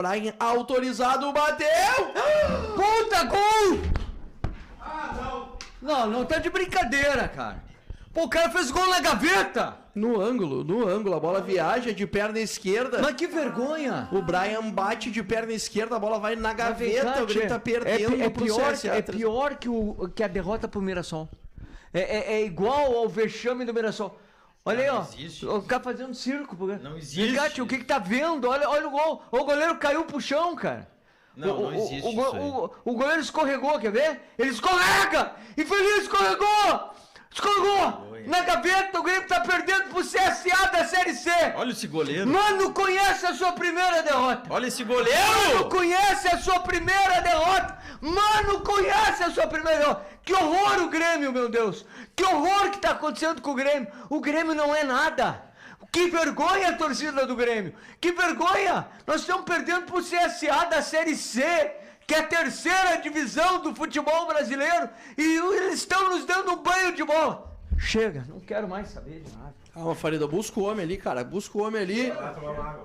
Brian autorizado, bateu! Puta, gol! Não tá de brincadeira, cara. Pô, o cara fez gol na gaveta! No ângulo, a bola viaja de perna esquerda. Mas que vergonha! O Brian bate de perna esquerda, a bola vai na gaveta, o Grêmio tá perdendo pro CSA. É pior que a derrota pro Mirassol. É igual ao vexame do Mirassol. Olha aí, ó. O cara fazendo circo. Não existe. Rigatti, o que tá vendo? Olha o gol. O goleiro caiu pro chão, cara. Não existe isso aí. O goleiro escorregou, quer ver? Ele escorrega! Infeliz, escorregou! Escorregou! Na gaveta, o Grêmio tá perdendo pro CSA da Série C! Olha esse goleiro. Mano, conhece a sua primeira derrota! Olha esse goleiro! Mano, conhece a sua primeira derrota! Mano, conhece a sua primeira derrota! Que horror o Grêmio, meu Deus! Que horror que tá acontecendo com o Grêmio! O Grêmio não é nada! Que vergonha a torcida do Grêmio! Que vergonha! Nós estamos perdendo pro CSA da Série C! Que é a terceira divisão do futebol brasileiro, e eles estão nos dando um banho de bola. Chega, não quero mais saber de nada. Calma, Farida, busca o homem ali, cara. Busca o homem ali.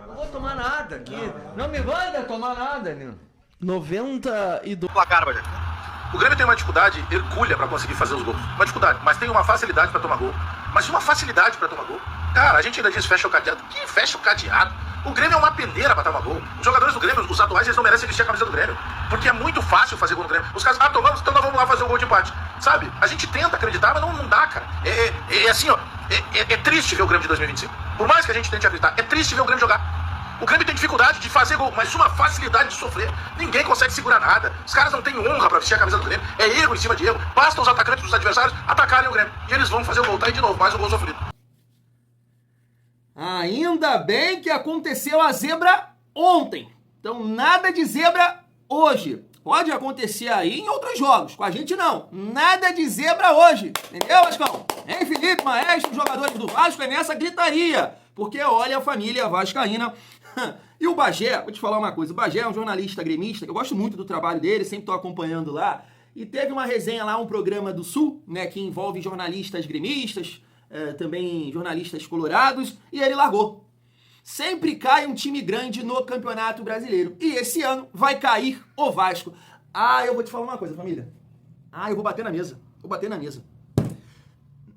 Não vou tomar nada aqui. Não me manda tomar nada, Nino. 92. Placar, Bajé. O Grêmio tem uma dificuldade hercúlea pra conseguir fazer os gols. Uma dificuldade, mas tem uma facilidade pra tomar gol. Mas uma facilidade pra tomar gol. Cara, a gente ainda diz fecha o cadeado. Que fecha o cadeado? O Grêmio é uma peneira pra tomar gol. Os jogadores do Grêmio, os atuais, eles não merecem vestir a camisa do Grêmio. Porque é muito fácil fazer gol no Grêmio. Os caras, tomamos, então nós vamos lá fazer o gol de empate. Sabe? A gente tenta acreditar, mas não dá, cara. É assim, ó. É triste ver o Grêmio de 2025. Por mais que a gente tente acreditar, é triste ver o Grêmio jogar. O Grêmio tem dificuldade de fazer gol, mas uma facilidade de sofrer. Ninguém consegue segurar nada. Os caras não têm honra pra vestir a camisa do Grêmio. É erro em cima de erro. Basta os atacantes dos adversários atacarem o Grêmio. E eles vão fazer o gol. Tá aí de novo, mais um gol sofrido. Ainda bem que aconteceu a zebra ontem. Então nada de zebra hoje. Pode acontecer aí em outros jogos. Com a gente não. Nada de zebra hoje. Entendeu, Vascão? Hein, Felipe, Maestro, os jogadores do Vasco é nessa gritaria. Porque olha a família vascaína. E o Bagé, vou te falar uma coisa. O Bagé é um jornalista gremista, que eu gosto muito do trabalho dele, sempre tô acompanhando lá. E teve uma resenha lá, um programa do Sul, né, que envolve jornalistas gremistas, também jornalistas colorados, e ele largou. Sempre cai um time grande no Campeonato Brasileiro. E esse ano vai cair o Vasco. Eu vou te falar uma coisa, família. Eu vou bater na mesa. Vou bater na mesa.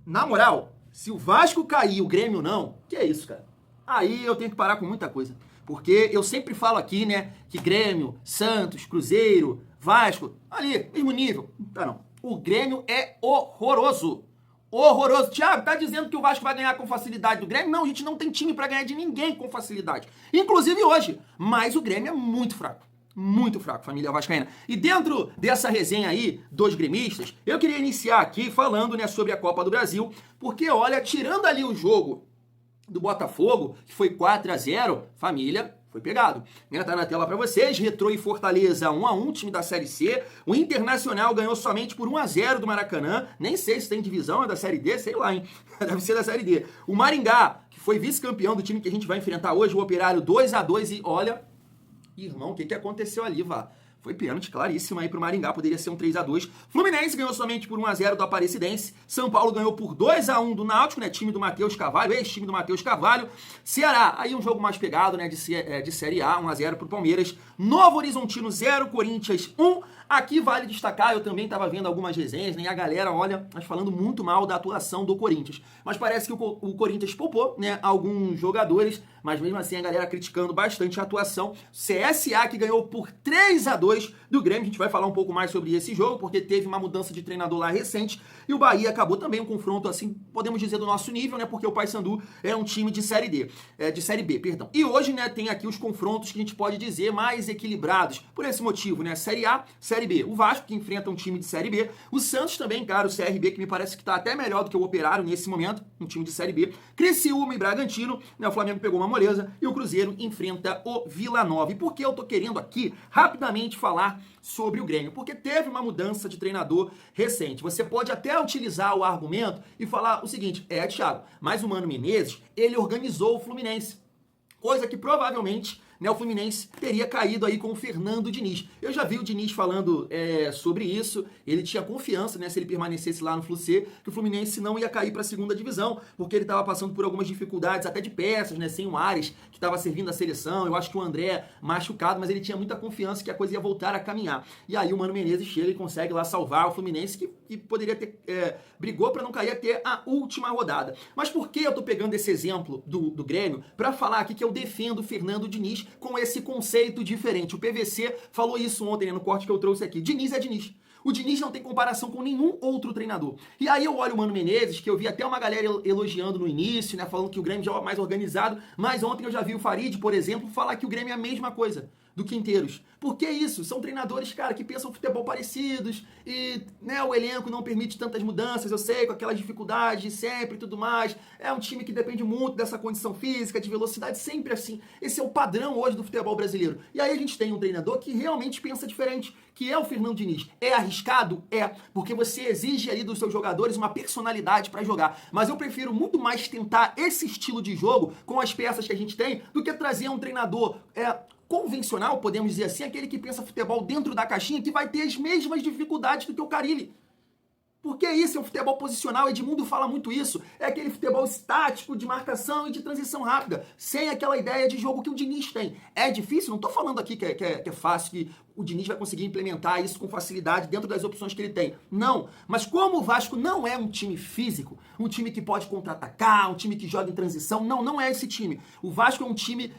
Na moral, se o Vasco cair, o Grêmio não, que é isso, cara? Aí eu tenho que parar com muita coisa. Porque eu sempre falo aqui, né, que Grêmio, Santos, Cruzeiro, Vasco, ali, mesmo nível. Não. O Grêmio é horroroso. Horroroso. Thiago, tá dizendo que o Vasco vai ganhar com facilidade do Grêmio? Não, a gente não tem time pra ganhar de ninguém com facilidade. Inclusive hoje. Mas o Grêmio é muito fraco. Muito fraco, família vascaína. E dentro dessa resenha aí dos gremistas, eu queria iniciar aqui falando, né, sobre a Copa do Brasil, porque, olha, tirando ali o jogo do Botafogo, que foi 4-0, família, foi pegado. Tá na tela pra vocês, Retrô e Fortaleza 1-1, time da Série C. O Internacional ganhou somente por 1-0 do Maracanã. Nem sei se tem divisão, é da Série D, sei lá, hein? Deve ser da Série D. O Maringá, que foi vice-campeão do time que a gente vai enfrentar hoje, o Operário 2-2 e olha, irmão, o que aconteceu ali, vá? Foi pênalti claríssimo aí pro Maringá, poderia ser um 3-2. Fluminense ganhou somente por 1-0 do Aparecidense. São Paulo ganhou por 2-1 do Náutico, né? Time do Matheus Carvalho, ex-time do Matheus Carvalho. Ceará, aí um jogo mais pegado, né? De Série A, 1-0 pro Palmeiras. Novo Horizontino 0, Corinthians 1. Aqui vale destacar, eu também estava vendo algumas resenhas, né? E a galera, olha, mas falando muito mal da atuação do Corinthians. Mas parece que o Corinthians poupou, né? Alguns jogadores, mas mesmo assim a galera criticando bastante a atuação. CSA que ganhou por 3-2 do Grêmio. A gente vai falar um pouco mais sobre esse jogo, porque teve uma mudança de treinador lá recente. E o Bahia acabou também um confronto, assim, podemos dizer, do nosso nível, né? Porque o Paysandu é um time de Série D, de Série B, perdão. E hoje, né, tem aqui os confrontos que a gente pode dizer mais equilibrados. Por esse motivo, né? Série A, Série B. O Vasco, que enfrenta um time de Série B. O Santos também, cara, o CRB, que me parece que tá até melhor do que o Operário nesse momento, um time de Série B. Criciúma e Bragantino, né? O Flamengo pegou uma moleza. E o Cruzeiro enfrenta o Vila Nova. E por que eu tô querendo aqui, rapidamente, falar sobre o Grêmio? Porque teve uma mudança de treinador recente. Você pode até utilizar o argumento e falar o seguinte, Thiago, mas o Mano Menezes, ele organizou o Fluminense. Coisa que provavelmente, né, o Fluminense teria caído aí com o Fernando Diniz. Eu já vi o Diniz falando sobre isso, ele tinha confiança, né, se ele permanecesse lá no Flu-C, que o Fluminense não ia cair para a segunda divisão, porque ele estava passando por algumas dificuldades, até de peças, né, sem o Ares, que estava servindo a seleção, eu acho que o André machucado, mas ele tinha muita confiança que a coisa ia voltar a caminhar. E aí o Mano Menezes chega e consegue lá salvar o Fluminense, que poderia ter, brigou para não cair até a última rodada. Mas por que eu tô pegando esse exemplo do Grêmio para falar aqui que eu defendo o Fernando Diniz com esse conceito diferente? O PVC falou isso ontem, né, no corte que eu trouxe aqui. Diniz é Diniz. O Diniz não tem comparação com nenhum outro treinador. E aí eu olho o Mano Menezes, que eu vi até uma galera elogiando no início, né, falando que o Grêmio já é mais organizado, mas ontem eu já vi o Farid, por exemplo, falar que o Grêmio é a mesma coisa do Quinteiros. Por que isso? São treinadores, cara, que pensam futebol parecidos e, né, o elenco não permite tantas mudanças, eu sei, com aquelas dificuldades de sempre e tudo mais. É um time que depende muito dessa condição física, de velocidade, sempre assim. Esse é o padrão hoje do futebol brasileiro. E aí a gente tem um treinador que realmente pensa diferente, que é o Fernando Diniz. É arriscado? É, porque você exige ali dos seus jogadores uma personalidade para jogar. Mas eu prefiro muito mais tentar esse estilo de jogo com as peças que a gente tem do que trazer um treinador convencional, podemos dizer assim, aquele que pensa futebol dentro da caixinha, que vai ter as mesmas dificuldades do que o Carille. Porque isso é um futebol posicional, Edmundo fala muito isso. É aquele futebol estático, de marcação e de transição rápida, sem aquela ideia de jogo que o Diniz tem. É difícil, não estou falando aqui que é fácil, que o Diniz vai conseguir implementar isso com facilidade dentro das opções que ele tem. Não, mas como o Vasco não é um time físico, um time que pode contra-atacar, um time que joga em transição, não é esse time. O Vasco é um time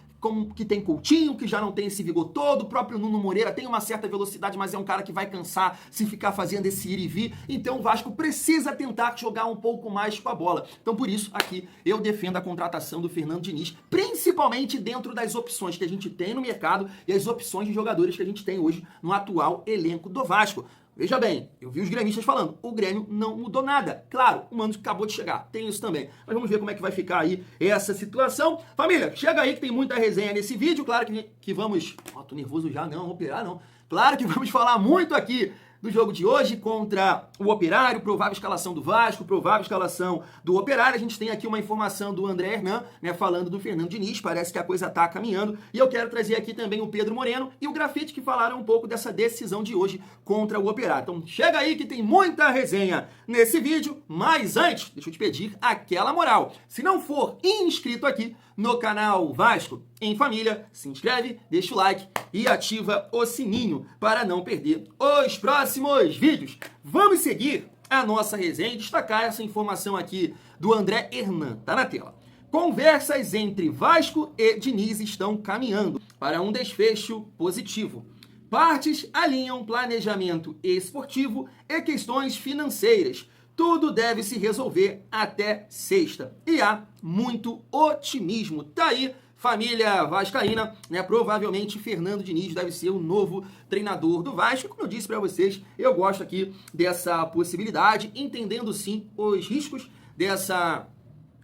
que tem Coutinho, que já não tem esse vigor todo, o próprio Nuno Moreira tem uma certa velocidade, mas é um cara que vai cansar se ficar fazendo esse ir e vir, então o Vasco precisa tentar jogar um pouco mais com a bola. Então por isso aqui eu defendo a contratação do Fernando Diniz, principalmente dentro das opções que a gente tem no mercado e as opções de jogadores que a gente tem hoje no atual elenco do Vasco. Veja bem, eu vi os gremistas falando, o Grêmio não mudou nada. Claro, o Mano acabou de chegar, tem isso também. Mas vamos ver como é que vai ficar aí essa situação. Família, chega aí que tem muita resenha nesse vídeo. Claro que vamos... Tô nervoso já, não, operar não. Claro que vamos falar muito aqui do jogo de hoje contra o Operário, provável escalação do Vasco, provável escalação do Operário. A gente tem aqui uma informação do André Hernan, né, falando do Fernando Diniz, parece que a coisa tá caminhando. E eu quero trazer aqui também o Pedro Moreno e o Grafite, que falaram um pouco dessa decisão de hoje contra o Operário. Então chega aí que tem muita resenha nesse vídeo, mas antes, deixa eu te pedir aquela moral. Se não for inscrito aqui no canal Vasco em Família, se inscreve, deixa o like e ativa o sininho para não perder os próximos vídeos. Vamos seguir a nossa resenha e destacar essa informação aqui do André Hernan. Tá na tela. Conversas entre Vasco e Diniz estão caminhando para um desfecho positivo. Partes alinham planejamento esportivo e questões financeiras. Tudo deve se resolver até sexta. E há muito otimismo. Tá aí, família vascaína, né? Provavelmente Fernando Diniz deve ser o novo treinador do Vasco. Como eu disse para vocês, eu gosto aqui dessa possibilidade, entendendo sim os riscos dessa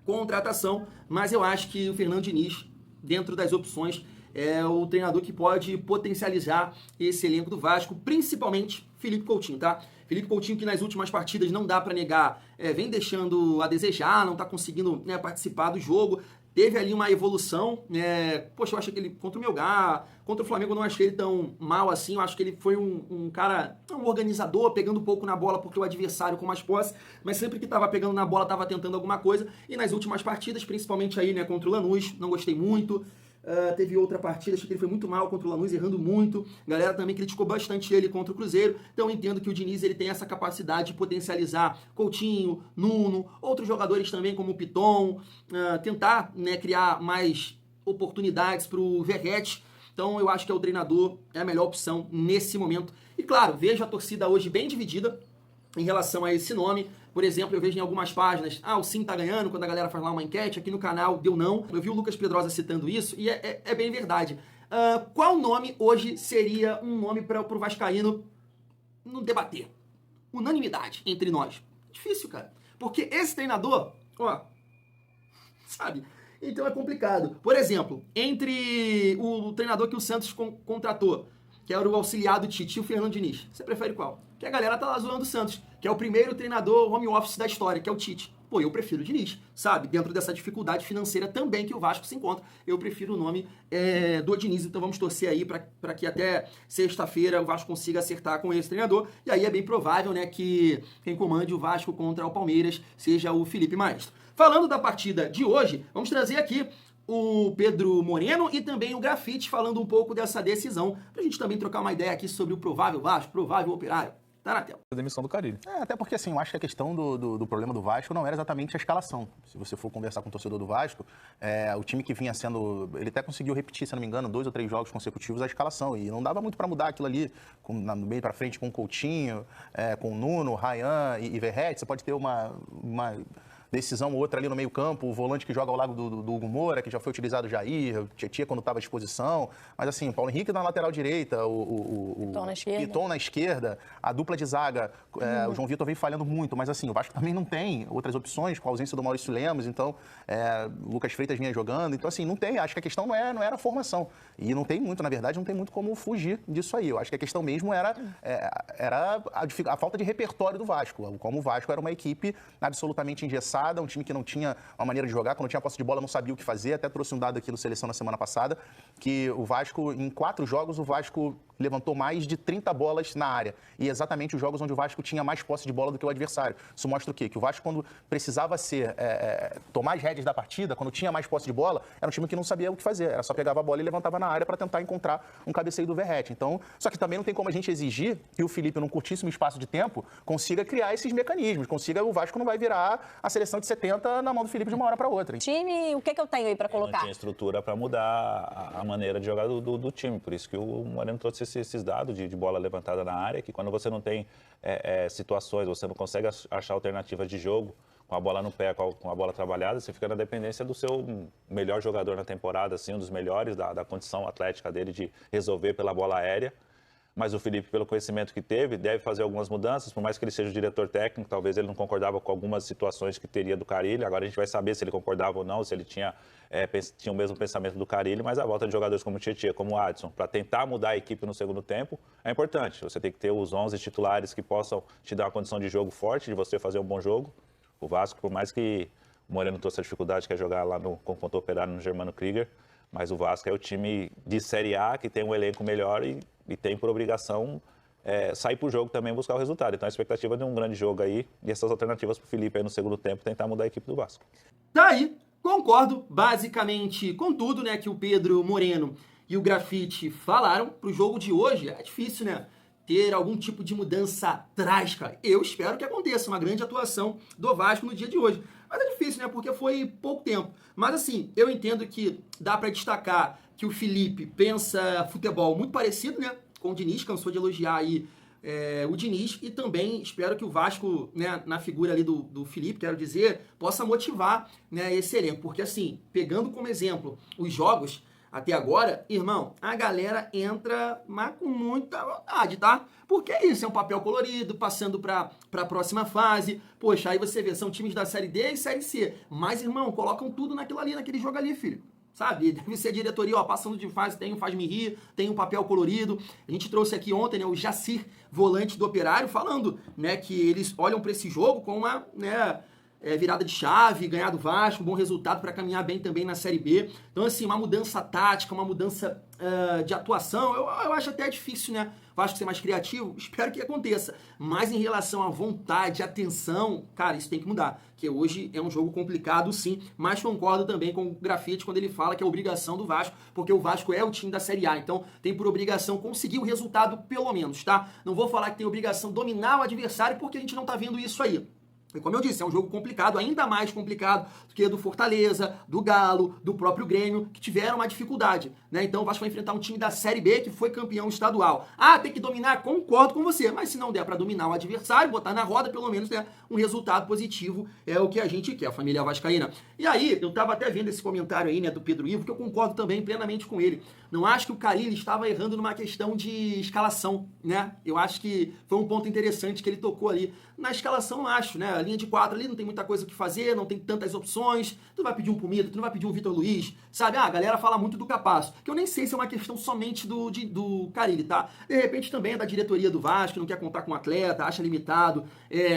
contratação, mas eu acho que o Fernando Diniz, dentro das opções, é o treinador que pode potencializar esse elenco do Vasco, principalmente Felipe Coutinho, tá? Felipe Coutinho, que nas últimas partidas, não dá para negar, vem deixando a desejar, não tá conseguindo, né, participar do jogo. Teve ali uma evolução, poxa, eu achei que ele, contra o Melgar, contra o Flamengo, eu não achei ele tão mal assim, eu acho que ele foi um cara, um organizador, pegando um pouco na bola porque o adversário com mais posse, mas sempre que tava pegando na bola, tava tentando alguma coisa, e nas últimas partidas, principalmente aí, né, contra o Lanús, não gostei muito. Teve outra partida, achei que ele foi muito mal contra o Lanús, errando muito. A galera também criticou bastante ele contra o Cruzeiro. Então eu entendo que o Diniz ele tem essa capacidade de potencializar Coutinho, Nuno, outros jogadores também como o Piton, tentar, né, criar mais oportunidades para o Verratti. Então eu acho que é o treinador, é a melhor opção nesse momento. E claro, vejo a torcida hoje bem dividida em relação a esse nome. Por exemplo, eu vejo em algumas páginas, o Sim tá ganhando, quando a galera faz lá uma enquete, aqui no canal deu não. Eu vi o Lucas Pedrosa citando isso, e é bem verdade. Qual nome hoje seria um nome para o vascaíno não debater? Unanimidade entre nós. Difícil, cara. Porque esse treinador, sabe? Então é complicado. Por exemplo, entre o treinador que o Santos contratou, que era o auxiliar do Tite, e o Fernando Diniz, você prefere qual? Que a galera tá lá zoando o Santos, que é o primeiro treinador home office da história, que é o Tite. pô, eu prefiro o Diniz, sabe? Dentro dessa dificuldade financeira também que o Vasco se encontra, eu prefiro o nome do Diniz. Então vamos torcer aí para que até sexta-feira o Vasco consiga acertar com esse treinador. E aí é bem provável, né, que quem comande o Vasco contra o Palmeiras seja o Felipe Maestro. Falando da partida de hoje, vamos trazer aqui o Pedro Moreno e também o Grafite falando um pouco dessa decisão, pra gente também trocar uma ideia aqui sobre o provável Vasco, provável Operário. Tá na tela. A demissão do Carille. Até porque, assim, eu acho que a questão do problema do Vasco não era exatamente a escalação. Se você for conversar com o torcedor do Vasco, o time que vinha sendo... Ele até conseguiu repetir, se não me engano, 2 ou 3 jogos consecutivos a escalação. E não dava muito para mudar aquilo ali, no meio para frente com o Coutinho, com o Nuno, Ryan e Verratti. Você pode ter uma decisão ou outra ali no meio campo, o volante que joga ao lado do Hugo Moura, que já foi utilizado Jair, o Tietchan quando estava à disposição, mas assim, o Paulo Henrique na lateral direita, o Piton na esquerda, a dupla de zaga, o João Vitor vem falhando muito, mas assim, o Vasco também não tem outras opções, com a ausência do Maurício Lemos, então o Lucas Freitas vinha jogando, então assim, não tem, acho que a questão não era a formação, e não tem muito, na verdade, não tem muito como fugir disso aí, eu acho que a questão mesmo era a falta de repertório do Vasco, como o Vasco era uma equipe absolutamente engessada, um time que não tinha uma maneira de jogar, quando tinha posse de bola não sabia o que fazer, até trouxe um dado aqui do Seleção na semana passada, que o Vasco, em 4 jogos, o Vasco levantou mais de 30 bolas na área, e exatamente os jogos onde o Vasco tinha mais posse de bola do que o adversário. Isso mostra o quê? Que o Vasco, quando precisava tomar as rédeas da partida, quando tinha mais posse de bola, era um time que não sabia o que fazer, era só pegava a bola e levantava na área para tentar encontrar um cabeceio do Verratti. Então, só que também não tem como a gente exigir que o Felipe, num curtíssimo espaço de tempo, consiga criar esses mecanismos, o Vasco não vai virar a seleção de 70 na mão do Felipe de uma hora para outra. Time, o que eu tenho aí para colocar? Não tinha estrutura para mudar a maneira de jogar do time, por isso que o Moreno trouxe esses dados de bola levantada na área, que quando você não tem situações, você não consegue achar alternativas de jogo com a bola no pé, com a bola trabalhada, você fica na dependência do seu melhor jogador na temporada, assim, um dos melhores da condição atlética dele de resolver pela bola aérea. Mas o Felipe, pelo conhecimento que teve, deve fazer algumas mudanças, por mais que ele seja o diretor técnico, talvez ele não concordava com algumas situações que teria do Carille. Agora a gente vai saber se ele concordava ou não, se ele tinha o mesmo pensamento do Carille, mas a volta de jogadores como o Tietchan, como o Adson, para tentar mudar a equipe no segundo tempo, é importante. Você tem que ter os 11 titulares que possam te dar uma condição de jogo forte, de você fazer um bom jogo. O Vasco, por mais que o Moreno trouxe a dificuldade, que é jogar lá no confronto operário no Germano Krieger, mas o Vasco é o time de Série A que tem um elenco melhor e tem por obrigação sair para o jogo também e buscar o resultado. Então a expectativa é de um grande jogo aí e essas alternativas para o Felipe aí no segundo tempo tentar mudar a equipe do Vasco. Tá aí, concordo basicamente com tudo, né, que o Pedro Moreno e o Grafite falaram. Pro jogo de hoje é difícil, né, ter algum tipo de mudança drástica. Eu espero que aconteça uma grande atuação do Vasco no dia de hoje. Mas é difícil, né, porque foi pouco tempo. Mas assim, eu entendo que dá para destacar que o Felipe pensa futebol muito parecido, né, com o Diniz, cansou de elogiar aí o Diniz, e também espero que o Vasco, né, na figura ali do Felipe, quero dizer, possa motivar, né, esse elenco, porque assim, pegando como exemplo os jogos até agora, irmão, a galera entra mas com muita vontade, tá? Porque é isso, é um papel colorido, passando pra próxima fase. Poxa, aí você vê, são times da Série D e Série C. Mas, irmão, colocam tudo naquilo ali, naquele jogo ali, filho. Sabe? Deve ser a diretoria, ó, passando de fase, tem o Faz-me Rir, tem um papel colorido. A gente trouxe aqui ontem, né, o Jacir, volante do Operário, falando, né, que eles olham pra esse jogo com uma, né, virada de chave, ganhar do Vasco, bom resultado para caminhar bem também na Série B. Então, assim, uma mudança tática, uma mudança de atuação, eu acho até difícil, né? O Vasco ser mais criativo, espero que aconteça. Mas em relação à vontade, atenção, cara, isso tem que mudar. Porque hoje é um jogo complicado, sim, mas concordo também com o Grafite quando ele fala que é obrigação do Vasco, porque o Vasco é o time da Série A, então tem por obrigação conseguir o resultado pelo menos, tá? Não vou falar que tem obrigação dominar o adversário, porque a gente não tá vendo isso aí. E como eu disse, é um jogo complicado, ainda mais complicado do que do Fortaleza, do Galo, do próprio Grêmio, que tiveram uma dificuldade, né? Então o Vasco vai enfrentar um time da Série B que foi campeão estadual. Ah, tem que dominar? Concordo com você, mas se não der para dominar o adversário, botar na roda, pelo menos né, um resultado positivo é o que a gente quer, a família vascaína. E aí, eu tava até vendo esse comentário aí, né, do Pedro Ivo, que eu concordo também plenamente com ele. Não acho que o Carille estava errando numa questão de escalação, né? Eu acho que foi um ponto interessante que ele tocou ali. Na escalação, eu acho, né? A linha de 4 ali não tem muita coisa o que fazer, não tem tantas opções. Tu não vai pedir um Pumita, tu não vai pedir um Vitor Luiz, sabe? Ah, a galera fala muito do Capasso, que eu nem sei se é uma questão somente do Carille, tá? De repente também é da diretoria do Vasco, não quer contar com o atleta, acha limitado,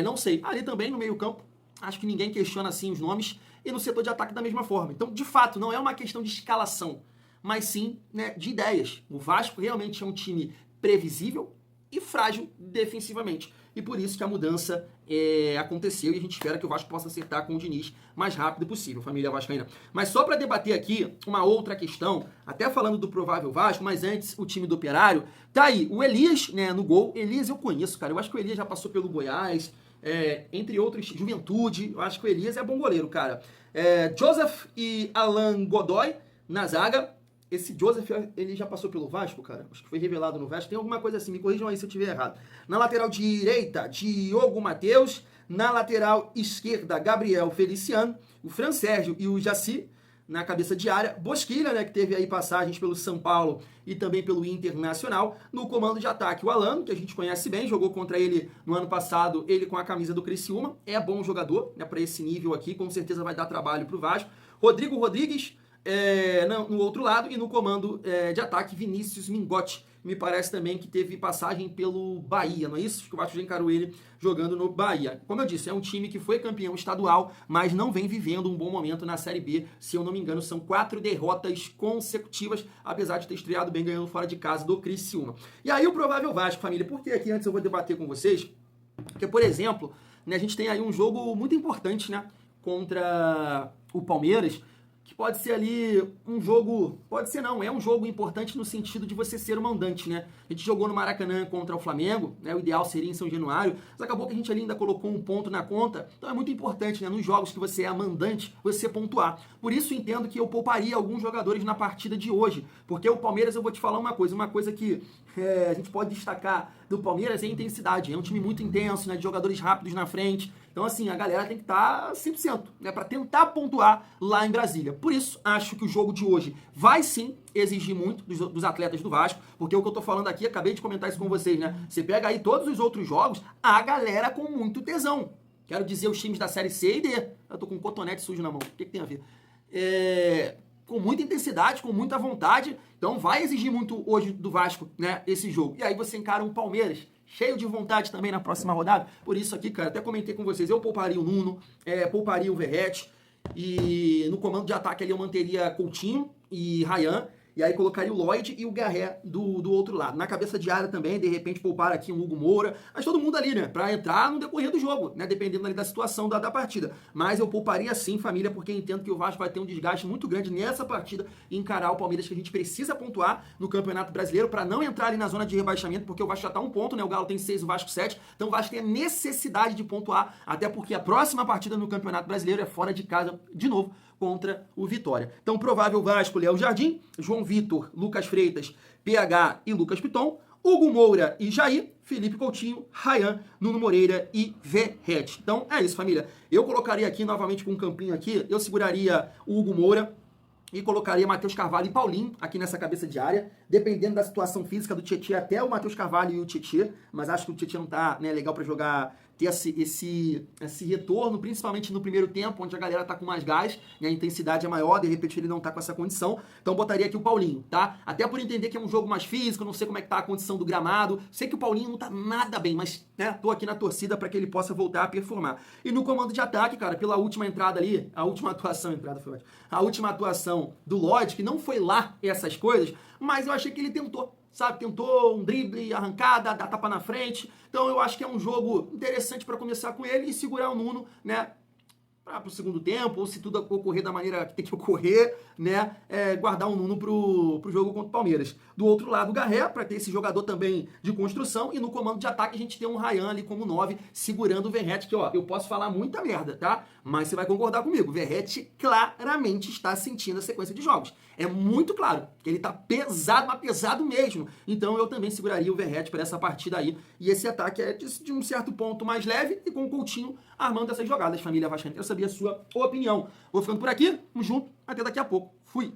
não sei. Ali também no meio campo, acho que ninguém questiona assim os nomes, e no setor de ataque da mesma forma. Então, de fato, não é uma questão de escalação, mas sim, né, de ideias. O Vasco realmente é um time previsível e frágil defensivamente. E por isso que a mudança aconteceu e a gente espera que o Vasco possa acertar com o Diniz mais rápido possível, família vascaína. Mas só para debater aqui uma outra questão, até falando do provável Vasco, mas antes o time do Operário, tá aí o Elias, né, no gol. Elias eu conheço, cara, eu acho que o Elias já passou pelo Goiás, entre outros, Juventude, eu acho que o Elias é bom goleiro, cara. Joseph e Alan Godoy na zaga. Esse Joseph, ele já passou pelo Vasco, cara? Acho que foi revelado no Vasco. Tem alguma coisa assim, me corrijam aí se eu estiver errado. Na lateral direita, Diogo Matheus. Na lateral esquerda, Gabriel Feliciano. O Fran Sérgio e o Jaci na cabeça de área. Bosquilha, né, que teve aí passagens pelo São Paulo e também pelo Internacional. No comando de ataque, o Alan, que a gente conhece bem, jogou contra ele no ano passado, ele com a camisa do Criciúma. É bom jogador, né, para esse nível aqui, com certeza vai dar trabalho pro Vasco. Rodrigo Rodrigues, no outro lado, e no comando de ataque, Vinícius Mingotti. Me parece também que teve passagem pelo Bahia, não é isso? Acho que o Vasco já encarou ele jogando no Bahia. Como eu disse, é um time que foi campeão estadual, mas não vem vivendo um bom momento na Série B. Se eu não me engano, são 4 derrotas consecutivas, apesar de ter estreado bem ganhando fora de casa do Criciúma. E aí o provável Vasco, família, porque aqui antes eu vou debater com vocês, porque, por exemplo, né, a gente tem aí um jogo muito importante, né, contra o Palmeiras, que pode ser ali um jogo, pode ser não, é um jogo importante no sentido de você ser o mandante, né? A gente jogou no Maracanã contra o Flamengo, né? O ideal seria em São Januário, mas acabou que a gente ali ainda colocou um ponto na conta, então é muito importante, né? Nos jogos que você é a mandante, você pontuar. Por isso entendo que eu pouparia alguns jogadores na partida de hoje, porque o Palmeiras, eu vou te falar uma coisa que a gente pode destacar do Palmeiras é a intensidade, é um time muito intenso, né? De jogadores rápidos na frente. Então, assim, a galera tem que estar 100%, né, para tentar pontuar lá em Brasília. Por isso, acho que o jogo de hoje vai sim exigir muito dos atletas do Vasco, porque o que eu tô falando aqui, acabei de comentar isso com vocês, né? Você pega aí todos os outros jogos, a galera com muito tesão. Quero dizer, os times da Série C e D. Eu tô com um cotonete sujo na mão. O que tem a ver? Com muita intensidade, com muita vontade. Então, vai exigir muito hoje do Vasco, né, esse jogo. E aí você encara um Palmeiras cheio de vontade também na próxima rodada. Por isso aqui, cara, até comentei com vocês, eu pouparia o Nuno, pouparia o Verratti, e no comando de ataque ali eu manteria Coutinho e Ryan, e aí colocaria o Lloyd e o Garré do outro lado. Na cabeça de área também, de repente poupar aqui um Hugo Moura, mas todo mundo ali, né, pra entrar no decorrer do jogo, né, dependendo ali da situação da partida. Mas eu pouparia sim, família, porque entendo que o Vasco vai ter um desgaste muito grande nessa partida e encarar o Palmeiras, que a gente precisa pontuar no Campeonato Brasileiro para não entrar ali na zona de rebaixamento, porque o Vasco já tá 1 ponto, né, o Galo tem 6, o Vasco 7, então o Vasco tem a necessidade de pontuar, até porque a próxima partida no Campeonato Brasileiro é fora de casa, de novo, contra o Vitória. Então, provável Vasco, Léo Jardim, João Vitor, Lucas Freitas, PH e Lucas Piton, Hugo Moura e Jair, Felipe Coutinho, Ryan, Nuno Moreira e Verratti. Então, é isso, família. Eu colocaria aqui, novamente com um campinho aqui, eu seguraria o Hugo Moura e colocaria Matheus Carvalho e Paulinho aqui nessa cabeça de área, dependendo da situação física do Tietê, até o Matheus Carvalho e o Tietê, mas acho que o Tietê não tá, né, legal para jogar, ter esse retorno, principalmente no primeiro tempo, onde a galera tá com mais gás, né, a intensidade é maior, de repente ele não tá com essa condição, então botaria aqui o Paulinho, tá? Até por entender que é um jogo mais físico, não sei como é que tá a condição do gramado, sei que o Paulinho não tá nada bem, mas, né, tô aqui na torcida para que ele possa voltar a performar. E no comando de ataque, cara, pela última entrada ali, a última atuação do Lloyd, que não foi lá essas coisas, mas eu achei que ele tentou, sabe? Tentou um drible, arrancada, dar tapa na frente. Então eu acho que é um jogo interessante para começar com ele e segurar o Nuno, né, para o segundo tempo, ou se tudo ocorrer da maneira que tem que ocorrer, né, guardar o Nuno pro jogo contra o Palmeiras. Do outro lado, o Garré, para ter esse jogador também de construção, e no comando de ataque a gente tem um Ryan ali como 9, segurando o Verratti, que, ó, eu posso falar muita merda, tá? Mas você vai concordar comigo, o Verratti claramente está sentindo a sequência de jogos. É muito claro que ele tá pesado, mas pesado mesmo. Então eu também seguraria o Verratti para essa partida aí. E esse ataque é de um certo ponto mais leve e com o Coutinho armando essas jogadas, família vascaína. Eu sabia a sua opinião. Vou ficando por aqui, tamo junto, até daqui a pouco. Fui!